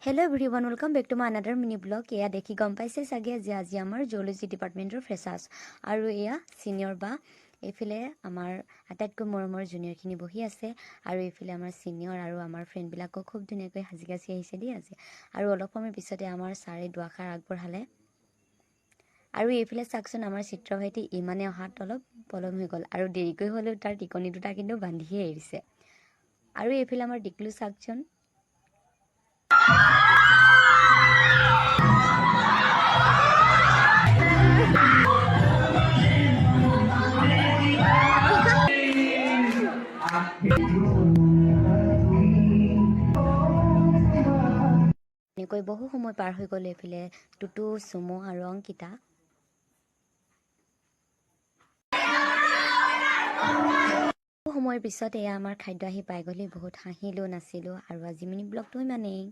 Hello everyone, welcome back to my another mini blog. এয়া দেখি গম পাইছে চাগে যে আজি আমাৰ জুলজি ডিপাৰ্টমেণ্টৰ ফ্ৰেছাৰ্ছ আৰু এয়া সিনিয়ৰ বা এইফালে আমাৰ আটাইতকৈ মৰমৰ জুনিয়ৰখিনি বহি আছে আৰু এইফালে আমাৰ সিনিয়ৰ আৰু আমাৰ ফ্ৰেণ্ডবিলাকো খুব ধুনীয়াকৈ সাজি কাচি আহিছে দি আছে আৰু অলপ সময় পিছতে আমাৰ ছাৰে দুআষাৰ আগবঢ়ালে আৰু এইফালে চাকচোন আমাৰ চিত্ৰ ভাইটি ইমানে অহাত অলপ পলম হৈ গ'ল আৰু দেৰিকৈ হ'লেও তাৰ টিকনি দুটা কিন্তু বান্ধিয়ে এৰিছে আৰু এইফালে আমাৰ ডিকলু চাকচোন এনেকৈ বহু সময় পাৰ হৈ গ'ল এইফালে টুটু চুমু আৰু অংকিতা বহু সময়ৰ পিছত এয়া আমাৰ খাদ্য আহি পাই গ'লি বহুত হাঁহিলোঁ নাচিলোঁ আৰু আজি মিনি ব্লগটো ইমানেই